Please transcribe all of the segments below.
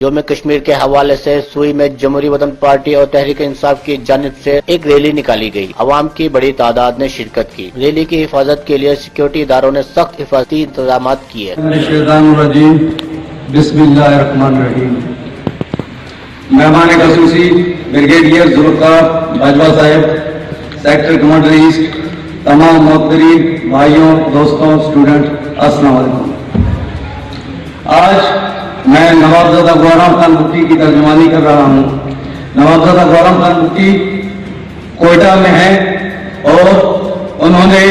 یوم کشمیر کے حوالے سے سوئی میں جمہوری وطن پارٹی اور تحریک انصاف کی جانب سے ایک ریلی نکالی گئی۔ عوام کی بڑی تعداد نے شرکت کی۔ ریلی کی حفاظت کے لیے سیکورٹی اداروں نے سخت حفاظتی انتظامات کیے۔ بسم اللہ الرحمن الرحیم۔ مہمان خصوصی بریگیڈیئر ذوالفقار باجوہ صاحب، سیکٹر کمانڈر ایسٹ، تمام محترم بھائیوں، دوستوں، اسٹوڈنٹ، السلام علیکم۔ آج میں نوابزادہ گورام خان بگٹی کی ترجمانی کر رہا ہوں۔ نوابزادہ گورام خان بگٹی کوئٹہ میں ہیں اور انہوں نے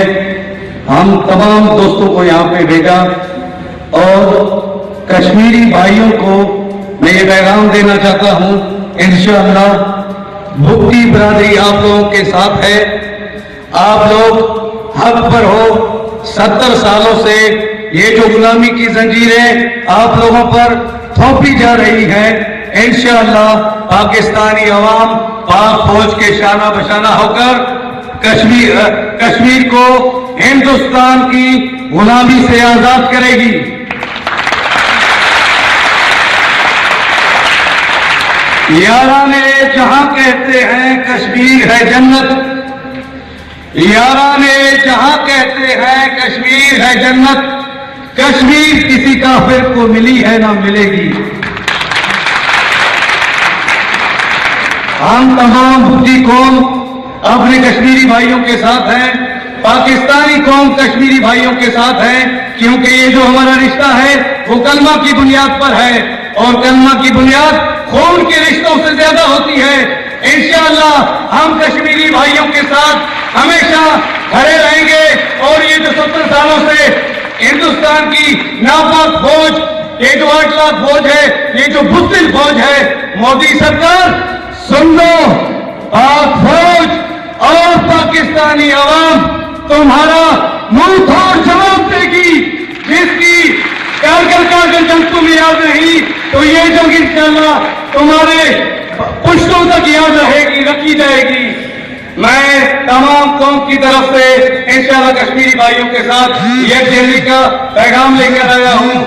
ہم تمام دوستوں کو یہاں پہ بھیجا اور کشمیری بھائیوں کو میں یہ پیغام دینا چاہتا ہوں، انشاءاللہ بگٹی برادری آپ لوگوں کے ساتھ ہے۔ آپ لوگ حق پر ہو۔ 70 سالوں سے یہ جو غلامی کی زنجیریں آپ لوگوں پر تھوپی جا رہی ہیں، انشاءاللہ پاکستانی عوام پاک فوج کے شانہ بشانہ ہو کر کشمیر کو ہندوستان کی غلامی سے آزاد کرے گی۔ یاراں جہاں کہتے ہیں کشمیر ہے جنت، یاراں جہاں کہتے ہیں کشمیر ہے جنت، کشمیر کسی کافر کو ملی ہے نہ ملے گی۔ ہم تمام بگٹی قوم اپنے کشمیری بھائیوں کے ساتھ ہیں، پاکستانی قوم کشمیری بھائیوں کے ساتھ ہے، کیونکہ یہ جو ہمارا رشتہ ہے وہ کلمہ کی بنیاد پر ہے، اور کلمہ کی بنیاد خون کے رشتوں سے زیادہ ہوتی ہے۔ انشاءاللہ ہم کشمیری بھائیوں کے ساتھ ہمیشہ کھڑے رہیں گے، اور یہ جو 70 سالوں سے ہندوستان کی ناپاک فوج، یہ جو 8 لاکھ فوج ہے، یہ جو بزدل فوج ہے، مودی سرکار سن لو، پاک فوج اور پاکستانی عوام تمہارا منہ توڑ جواب دے گی۔ جس کی کارگل جنگ تمہیں یاد رہی تو یہ جنگ انشاءاللہ تمہارے پشتوں تک یاد رکھی جائے گی۔ میں تمام قوم کی طرف سے انشاءاللہ کشمیری بھائیوں کے ساتھ یہ دہلی کا پیغام لے کر آیا ہوں۔